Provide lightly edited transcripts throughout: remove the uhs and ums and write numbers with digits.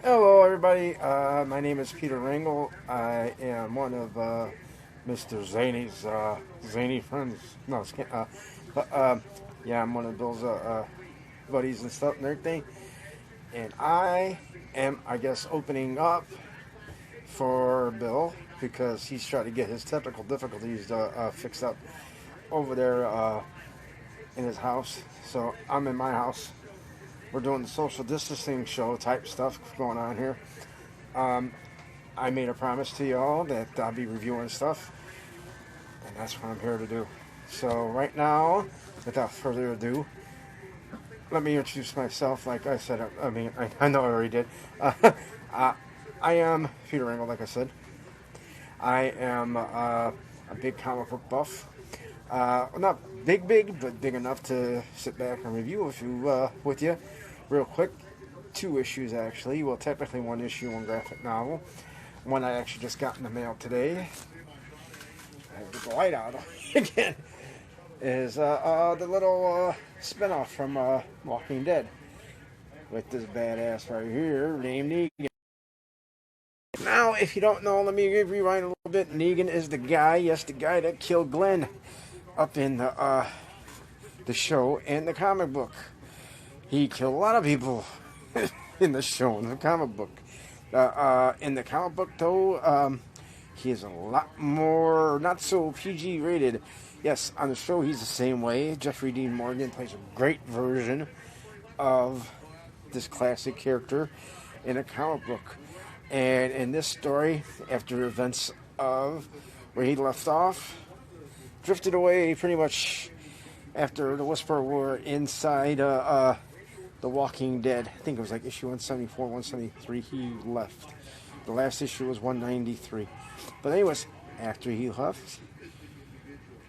Hello, everybody. My name is Peter Ringel. I am one of Mr. Zany's zany friends. No, but yeah, I'm one of those buddies and stuff and everything. And I am, I guess, opening up for Bill because he's trying to get his technical difficulties fixed up over there in his house. So I'm in my house. We're doing the social distancing show type stuff going on here. I made a promise to y'all that I'll be reviewing stuff, and that's what I'm here to do. So right now, without further ado, let me introduce myself. Like I said, I know I already did. Uh, I am Peter Engel, like I said. I am a big comic book buff. Not big, but big enough to sit back and review with you, real quick. Two issues actually. Well, technically one issue, one graphic novel. One I actually just got in the mail today. I have the light out again. Is the little spinoff from Walking Dead with this badass right here named Negan. Now, if you don't know, let me rewind a little bit. Negan is the guy, yes, the guy that killed Glenn up in the show and the comic book. He killed a lot of people in the show and the comic book. In the comic book, though, he is a lot more, not so PG rated. Yes, on the show, he's the same way. Jeffrey Dean Morgan plays a great version of this classic character in a comic book. And in this story, after events of where he left off, drifted away pretty much after the Whisperer were inside The Walking Dead. I think it was like issue 174, 173. He left. The last issue was 193. But anyways, after he left,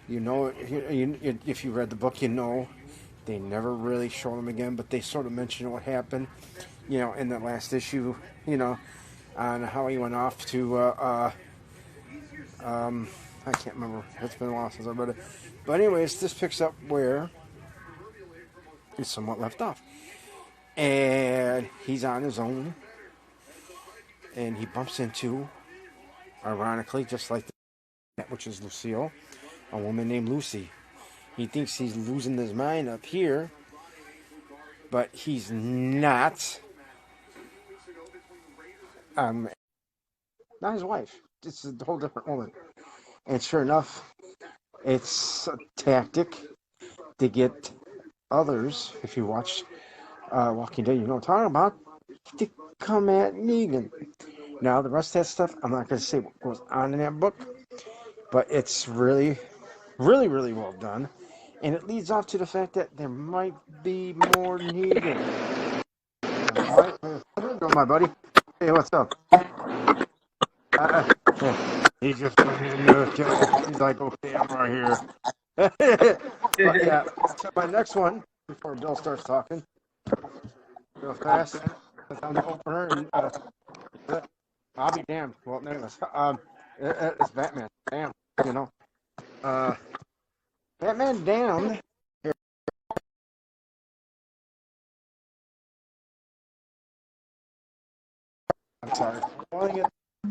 if you read the book, they never really showed him again, but they sort of mentioned what happened, in the last issue, on how he went off to, I can't remember. It's been a while since I read it. But anyways, this picks up where he somewhat left off. And he's on his own, and he bumps into, ironically, just like that, which is Lucille, a woman named Lucy. He thinks he's losing his mind up here, but he's not. Not his wife. It's a whole different woman. And sure enough, it's a tactic to get others, if you watch Walking Dead, you know what I'm talking about, to come at Negan. Now, the rest of that stuff, I'm not going to say what goes on in that book, but it's really, really, really well done. And it leads off to the fact that there might be more Negan. What are you doing, my buddy? Hey, what's up? He's just he's like, okay, I'm right here. But yeah, so my next one, before Bill starts talking, real fast, since I'm the opener, and I'll be damned. Well, anyways, it's Batman. Damn, Batman Damned. I'm sorry. Calling it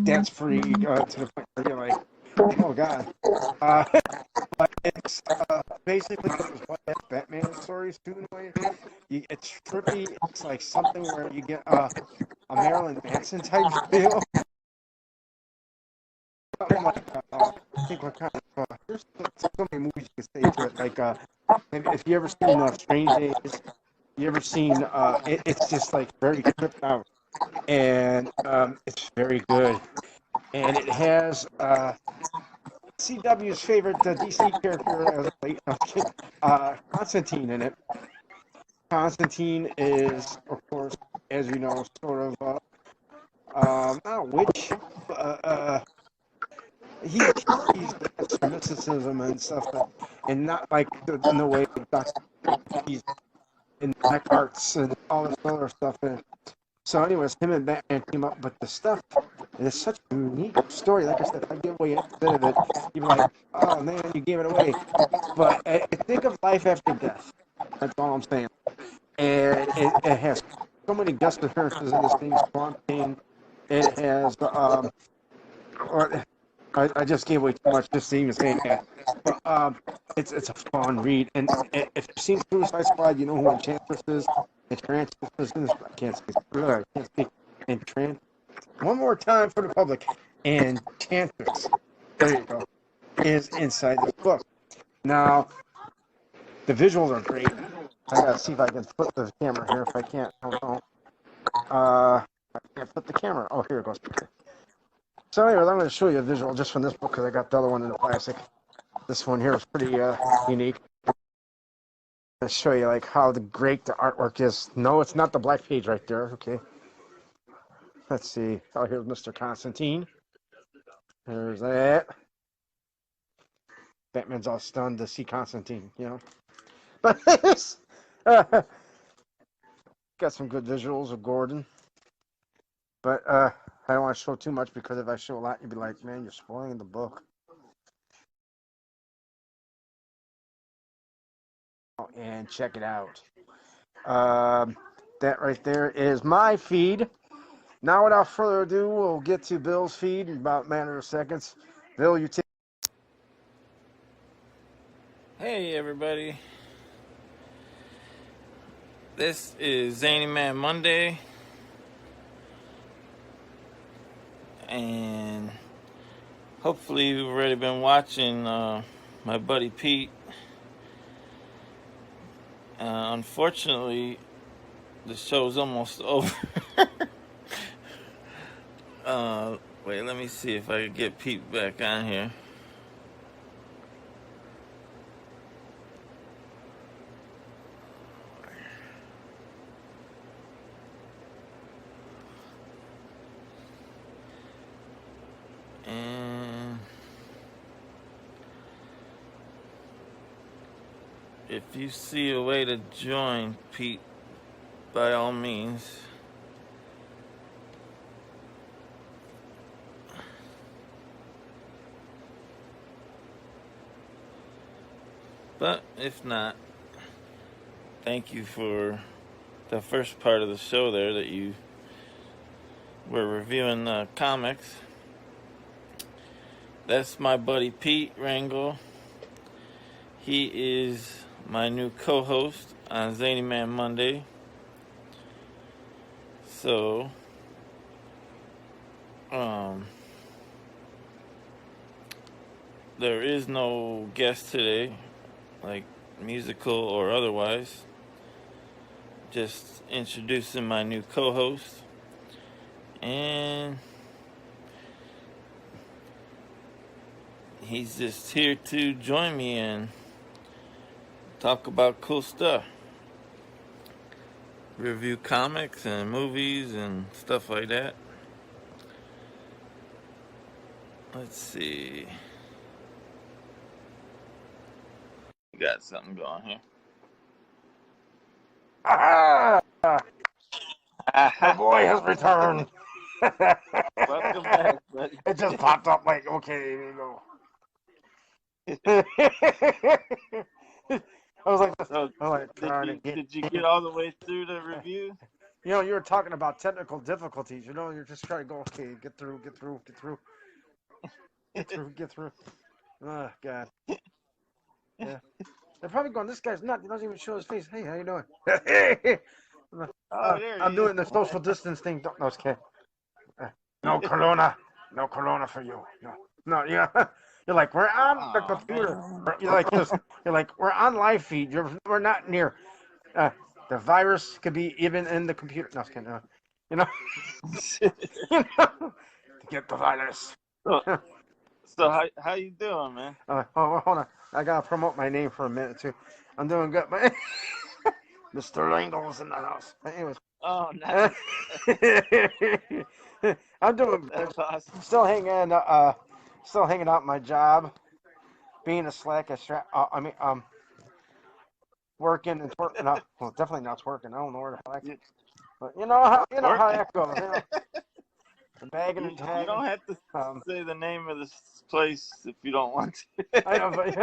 dance free to the point where you're like, oh god. But it's basically what Batman stories do in a way. It's trippy. It's like something where you get a Marilyn Manson type feel. Like, I think what kind of there's so many movies you can say to it. Like if you ever seen Strange Days, you ever seen it's just like very tripped out, and it's very good, and it has CW's favorite DC character as of late, Constantine in it. Constantine is, of course, as you know, sort of not a witch, but he's mysticism and stuff, and not like in the way that he's in black arts and all this other stuff. And so, anyways, him and Batman team up, but the stuff, and it's such a unique story. Like I said, if I give away a bit of it, you'd be like, oh man, you gave it away. But think of life after death. That's all I'm saying. And it has so many guest appearances in this thing. Swamp Thing. It has. Or, I just gave away too much just to even saying that. But it's a fun read. And if you've seen Suicide Squad, you know who Enchantress is. Enchantress is in this. I can't speak. I can't speak. Enchant. One more time for the public. Enchantress. There you go. Is inside this book. Now, the visuals are great. I gotta see if I can flip the camera here. If I can't, I don't know. I can't flip the camera. Oh, here it goes. So anyway, I'm going to show you a visual just from this book because I got the other one in the plastic. This one here is pretty unique. I'll show you like how great the artwork is. No, it's not the black page right there. Okay. Let's see. Oh, here's Mr. Constantine. There's that. Batman's all stunned to see Constantine, you know. But got some good visuals of Gordon. But I don't want to show too much because if I show a lot, you'd be like, man, you're spoiling the book. And check it out. That right there is my feed. Now, without further ado, we'll get to Bill's feed in about a matter of seconds. Bill, you take. Hey, everybody. This is SzanyMan Monday. And hopefully you've already been watching my buddy Pete. Unfortunately, the show's almost over. Wait, let me see if I can get Pete back on here. And if you see a way to join Pete, by all means. But if not, thank you for the first part of the show there that you were reviewing comics. That's my buddy Pete Rangel. He is my new co-host on SzanyMan Monday. So, there is no guest today, like musical or otherwise. Just introducing my new co-host. And he's just here to join me and talk about cool stuff. Review comics and movies and stuff like that. Let's see. We got something going here. The boy has returned. Welcome back, buddy. It just popped up like, okay, here you go. I was like, did you get all the way through the review? You know, you were talking about technical difficulties. You know, you're just trying to go, okay, get through. Oh, God. Yeah. They're probably going, this guy's nuts. He doesn't even show his face. Hey, how you doing? I'm doing the social distance thing. No, it's okay. No corona for you. No, yeah. You're like, we're on the computer. You're like, we're on live feed. We're not near. The virus could be even in the computer. No, it's kidding. You know, to get the virus. So how you doing, man? Hold on. I gotta promote my name for a minute too. I'm doing good, man. Mr. Langle's in the house. Anyways. Oh, nice. I'm doing. That's awesome. Still hanging out my job, being a slack. Working and twerking. Well, definitely not twerking. I don't know where the heck. But you know how that goes. You know? The bagging and tagging. You don't have to say the name of this place if you don't want to. I know, but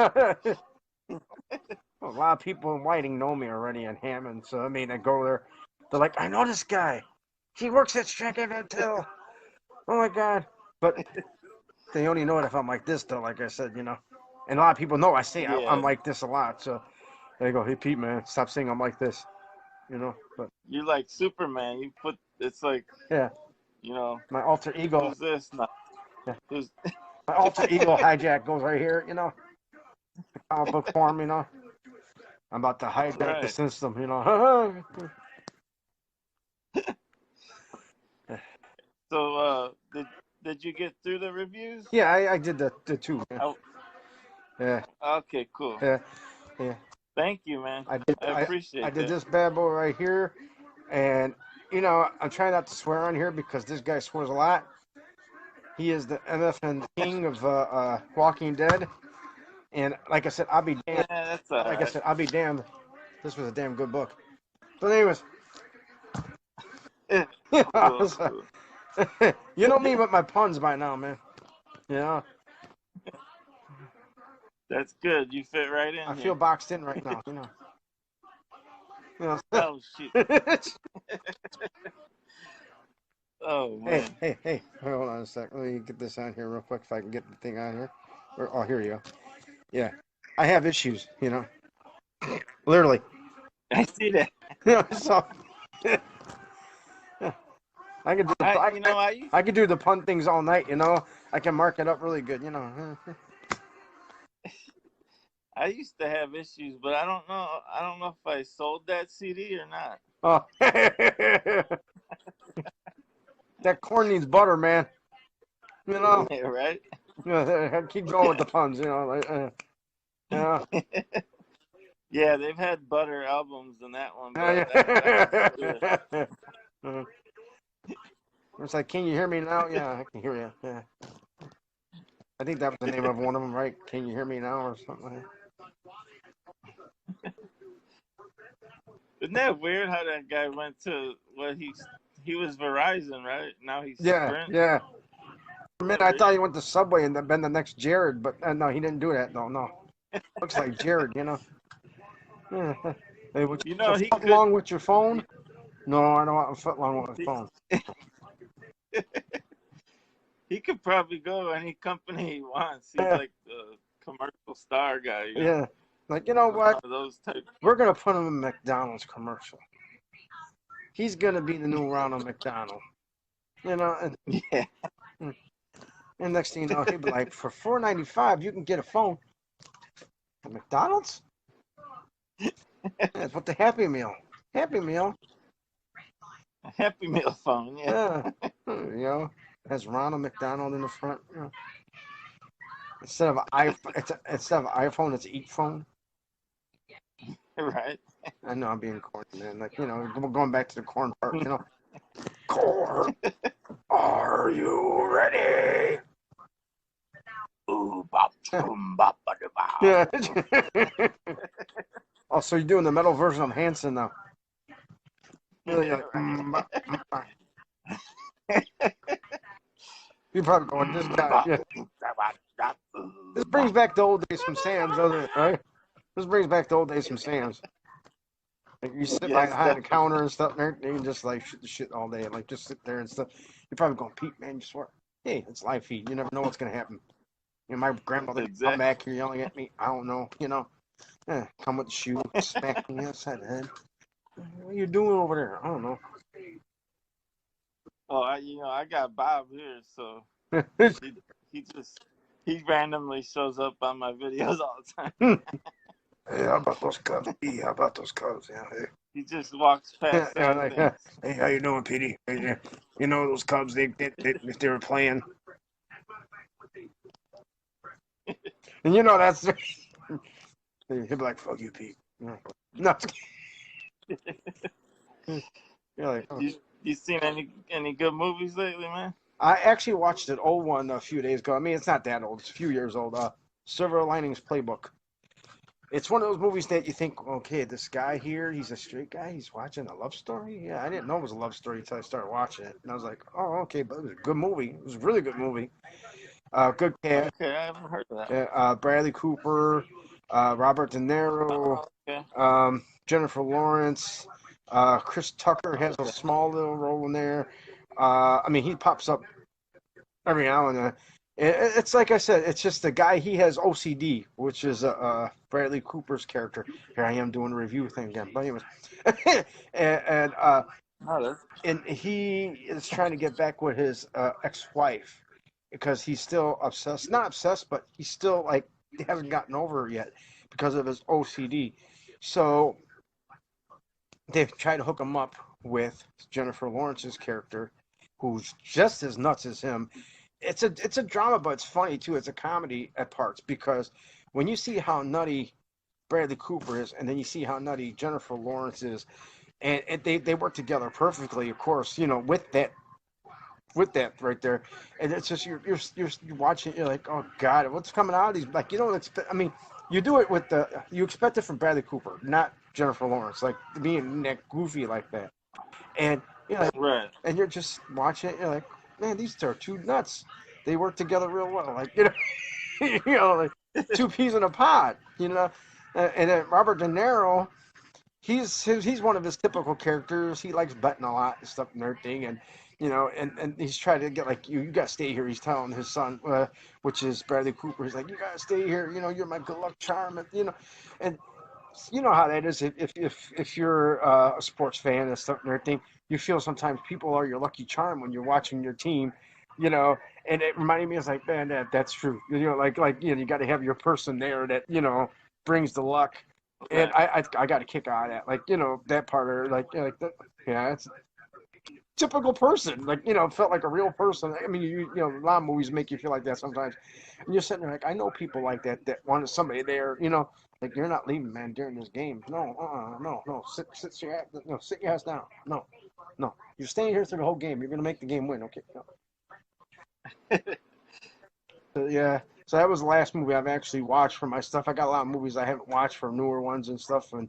a lot of people in Whiting know me already in Hammond, so I mean, I go there They're like, I know this guy. He works at Shanghai Hotel. Oh my God. But they only know it if I'm like this, though, like I said, And a lot of people know I say Yeah. I'm like this a lot. So they go, hey, Pete, man, stop saying I'm like this, But You're like Superman. It's like, yeah, my alter ego. who's this? Not Yeah, who's. my alter ego hijack goes right here, The comic book form, I'm about to hijack the Right. system, So, did you get through the reviews? Yeah, I did the two. Yeah. Okay, cool. Yeah. Yeah. Thank you, man. I appreciate I did that. this bad boy right here, and I'm trying not to swear on here because this guy swears a lot. He is the MFN king of Walking Dead, and like I said, I'll be damned. Yeah, that's all Like right. I said, I'll be damned. This was a damn good book. But anyways, Cool. you know me with my puns by now, man. That's good. You fit right in. I here. feel boxed in right now. Oh shoot. Oh man. Hey, hold on a sec. Let me get this on here real quick if I can get the thing on here. Oh, here you go. Yeah. I have issues, Literally. I see that. So I could do I could do the pun things all night, I can mark it up really good, I used to have issues, but I don't know. I don't know if I sold that CD or not. Oh. That corn needs butter, man. Yeah, right? Keep going with the puns, Yeah, they've had butter albums in that one, but It's like, can you hear me now? Yeah, I can hear you. Yeah. I think that was the name of one of them, right? Can you hear me now or something like that? Isn't that weird how that guy went to he was Verizon, right? Now he's Sprint. Yeah. For a minute, I thought he went to Subway and then been the next Jared, but no, he didn't do that. No. Looks like Jared, Yeah. Hey, would you foot long with your phone? No, I don't want a foot long with my phone. He could probably go any company he wants. He's like the commercial star guy. Yeah. Like, you know what? Those type. We're going to put him in McDonald's commercial. He's going to be the new Ronald McDonald. And, yeah. And next thing you know, he'd be like, for $4.95, you can get a phone. At McDonald's? That's what the Happy Meal. Happy Meal. A Happy Meal phone, yeah. Has Ronald McDonald in the front. Instead of iPhone, it's Eat Phone. Right. I know I'm being corny, man. Like, we're going back to the corn part, Corn, are you ready? Ooh, bop, boom, bop, yeah. Oh, so you're doing the metal version of Hanson now. Really, like, you're probably going, this guy. Yeah. This brings back the old days from Sam's, doesn't it? Right? This brings back the old days from Sam's. Like you sit behind the counter and stuff, and you can just like shoot the shit all day, like just sit there and stuff. You're probably going, Pete, man, you swear. Hey, it's live feed. You never know what's gonna happen. My grandmother come back here yelling at me. I don't know. Come with the shoe, smack me outside the head. What are you doing over there? I don't know. Oh, I got Bob here, so he randomly shows up on my videos all the time. Hey, how about those Cubs? Hey, how about those Cubs? Yeah, hey. He just walks past. Hey, how you doing, Petey? Hey, those Cubs? They were playing. And that's. He'll be like, "Fuck you, Pete." No. You're like, oh. You seen any good movies lately, man? I actually watched an old one a few days ago. I mean, it's not that old. It's a few years old. Silver Linings Playbook. It's one of those movies that you think, okay, this guy here, he's a straight guy. He's watching a love story. Yeah, I didn't know it was a love story until I started watching it. And I was like, oh, okay, but it was a good movie. It was a really good movie. Good cast. Okay, I haven't heard of that. Bradley Cooper, Robert De Niro, okay. Jennifer Lawrence, Chris Tucker has a small little role in there. I mean, he pops up every now and then. It's like I said, it's just the guy. He has OCD, which is Bradley Cooper's character. Here I am doing a review thing again, but anyways, and Oh, that's and he is trying to get back with his ex-wife because he's still obsessed. Not obsessed, but he's still like he hasn't gotten over her yet because of his OCD. So they've tried to hook him up with Jennifer Lawrence's character, who's just as nuts as him. It's a drama, but it's funny too. It's a comedy at parts because when you see how nutty Bradley Cooper is, and then you see how nutty Jennifer Lawrence is, and they work together perfectly, of course, with that right there, and it's just you're watching, you're like, oh God, what's coming out of these? Like you don't expect. I mean, you do it with you expect it from Bradley Cooper, not Jennifer Lawrence, like being that goofy like that, and right. and you're just watching it, you're like, man, these two are two nuts. They work together real well, like like two peas in a pod, and then Robert De Niro. He's one of his typical characters. He likes betting a lot and stuff and everything, and and he's trying to get like you got to stay here. He's telling his son, which is Bradley Cooper. He's like, you got to stay here. You're my good luck charm, and you know how that is. If you're a sports fan and stuff and everything, you feel sometimes people are your lucky charm when you're watching your team, And it reminded me, I was like, man, that's true. You got to have your person there that brings the luck. And I got a kick out of that, that part of that, yeah, it's a typical person, felt like a real person. I mean, a lot of movies make you feel like that sometimes, and you're sitting there like, I know people like that wanted somebody there, like you're not leaving, man, during this game. No, no, sit your ass, no, sit your ass down. No, you're staying here through the whole game. You're gonna make the game win, okay? No. Yeah. So that was the last movie I've actually watched for my stuff. I got a lot of movies I haven't watched for newer ones and stuff, and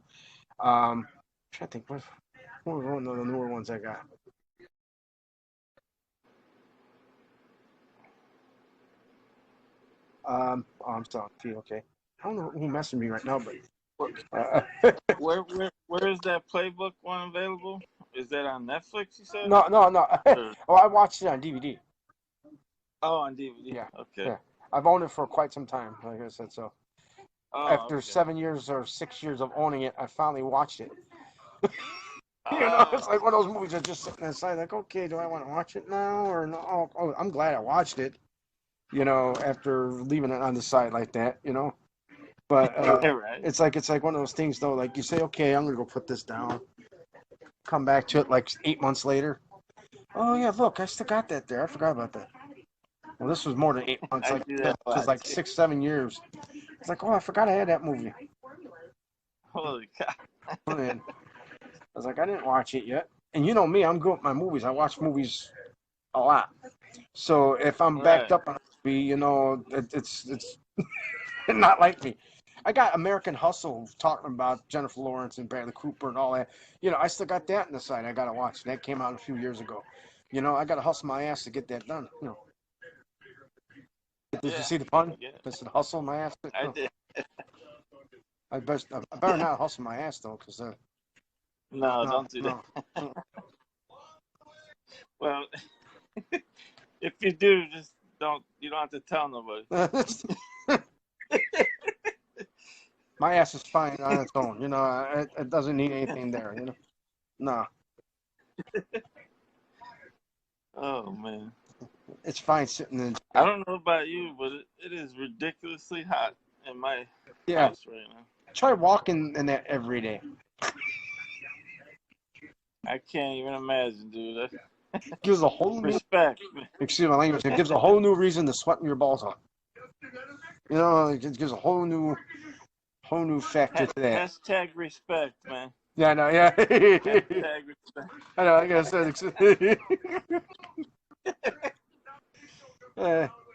I'm trying to think what was one of the newer ones I got. Oh, I'm sorry. Okay. I don't know who messaging me right now, but Where is that Playbook one available? Is that on Netflix? You said? no. Or, Oh, I watched it on DVD. oh, on DVD. Yeah. Okay. Yeah. I've owned it for quite some time, like I said. So Oh, after okay. 7 years or 6 years of owning it, I finally watched it. Oh, It's like one of those movies that just sitting inside, like, okay, do I want to watch it now or no? Oh, I'm glad I watched it. After leaving it on the side like that. But right. it's like one of those things though. Like you say, okay, I'm gonna go put this down. Come back to it like 8 months later. Oh yeah, look, I still got that there. I forgot about that. Well, this was more than 8 months. I Like do this that a was lot like too. 6, 7 years. It's like, oh, I forgot I had that movie. Holy cow. And I was like, I didn't watch it yet. And you know me, I'm good with my movies. I watch movies a lot. So if I'm backed Right. up on a movie, it's not like me. I got American Hustle talking about Jennifer Lawrence and Bradley Cooper and all that. I still got that in the side I got to watch. That came out a few years ago. I got to hustle my ass to get that done. Did you Yeah. see the pun? Yeah. I said hustle my ass. I did. I better not hustle my ass though, because No, no, don't do no. that. Well, if you do, just don't. You don't have to tell nobody. My ass is fine on its own. It doesn't need anything there. No, Oh man. it's fine sitting in. I don't know about you, but it is ridiculously hot in my Yeah, house right now. try walking in that every day. I can't even imagine, dude. Gives a whole new, Respect. excuse my language, it gives a whole new reason to sweat your balls off. It gives a whole new factor to that. Hashtag respect, man. Yeah, no, yeah. Hashtag respect. I know, like I said,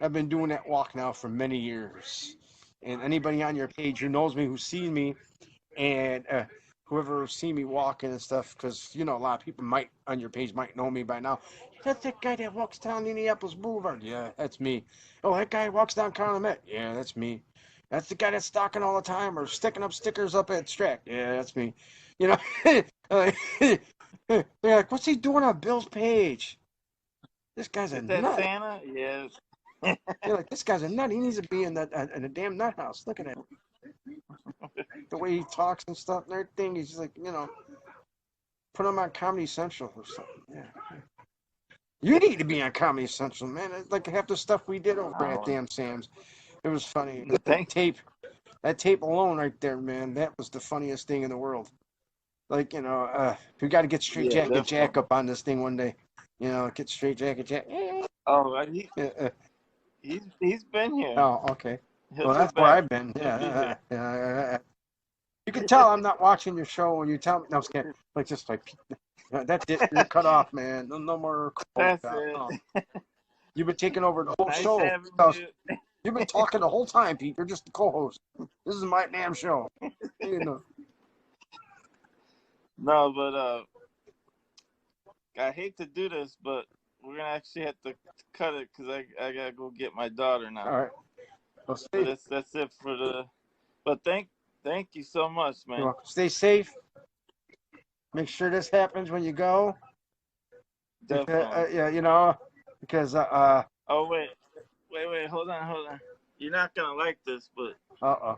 I've been doing that walk now for many years. And anybody on your page who knows me, who's seen me, and whoever seen me walking and stuff, because, a lot of people on your page might know me by now. That's that guy that walks down Indianapolis Boulevard. Yeah, that's me. Oh, that guy walks down Calumet. Yeah, that's me. That's the guy that's stalking all the time or sticking up stickers up at Strack. Yeah, that's me. They're like, what's he doing on Bill's page? This guy's a Is that nut. Santa? Yes. They're like, this guy's a nut. He needs to be in the damn nut house. Look at him. The way he talks and stuff and everything. He's just like, put him on Comedy Central or something. Yeah. You need to be on Comedy Central, man. It's like half the stuff we did over at Oh, Damn Sam's. It was funny. thank That tape alone right there, man, that was the funniest thing in the world. Like, we got to get Straight Yeah, Jacket Jack definitely. up on this thing one day. Get Straight Jacket Jack. Oh, Uh, he's been here. oh, okay. He'll Well, be that's where back. I've been. He'll be here. Yeah. You can tell I'm not watching your show when you tell me. No, I'm just kidding. Like, just like, that's it. You're cut off, man. No more calls. That's No. it. You've been taking over the whole Nice show. having you. You've been talking the whole time, Pete. You're just the co-host. This is my damn show. No, but I hate to do this, but we're gonna actually have to cut it because I gotta go get my daughter now. All right. Well, But that's it for the. But thank you so much, man. You're welcome. Stay safe. Make sure this happens when you go. Definitely. Yeah, because Oh wait, hold on. You're not gonna like this, but uh-oh.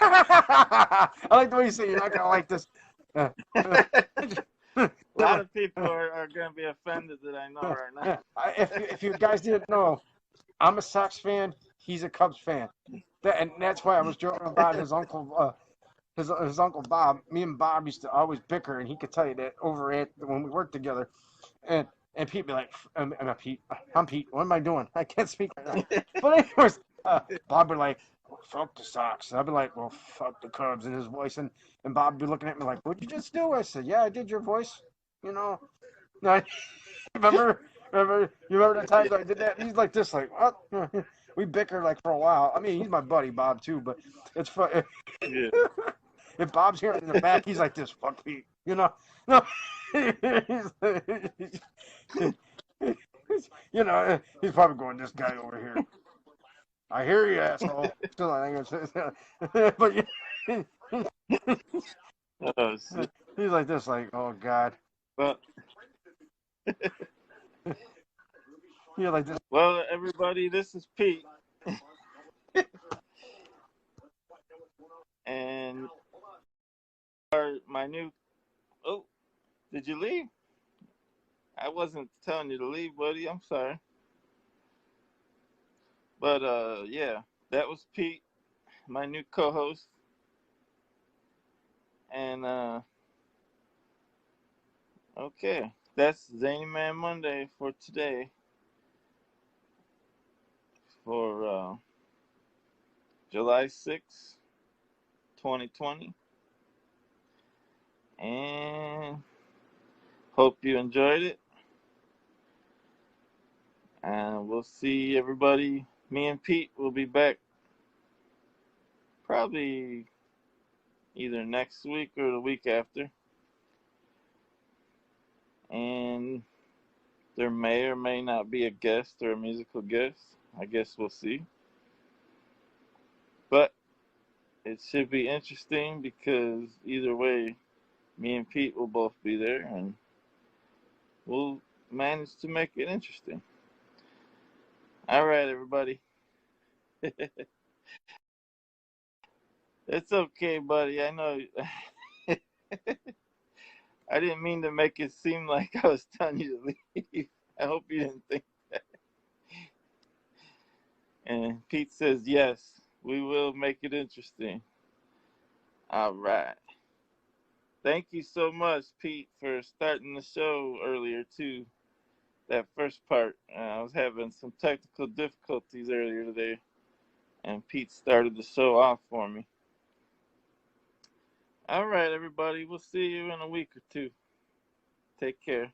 I like the way you say you're not gonna like this. a lot of people are gonna be offended that I know right now. If you guys didn't know, I'm a Sox fan. He's a Cubs fan. And that's why I was joking about his uncle. His uncle Bob. Me and Bob used to always bicker, and he could tell you that over at when we worked together. And Pete be like, I'm not Pete. I'm Pete. What am I doing? I can't speak right now. But anyways, Bob would like, fuck the Sox. I'd be like, well, fuck the Cubs in his voice. And Bob would be looking at me like, what'd you just do? I said, yeah, I did your voice. No, remember the times I did that? He's like this, like, what? We bicker like for a while. I mean, he's my buddy, Bob, too, but it's fun. Yeah. If Bob's here in the back, he's like this, fuck Pete. No. He's probably going, this guy over here. I hear you, asshole. But Oh, shit. he's like this, like, oh God. But You're like this. well, everybody, this is Pete, and my new. Oh, did you leave? I wasn't telling you to leave, buddy. I'm sorry. But yeah, that was Pete, my new co-host, and okay, that's SzanyMan Monday for today, for July 6th, 2020, and hope you enjoyed it. And we'll see everybody. Me and Pete will be back probably either next week or the week after. And there may or may not be a guest or a musical guest. I guess we'll see. But it should be interesting because either way, me and Pete will both be there and we'll manage to make it interesting. All right, everybody. It's okay, buddy. I know. I didn't mean to make it seem like I was telling you to leave. I hope you didn't think that. And Pete says, yes, we will make it interesting. All right. Thank you so much, Pete, for starting the show earlier, too. That first part. I was having some technical difficulties earlier today, and Pete started the show off for me. All right, everybody. We'll see you in a week or two. Take care.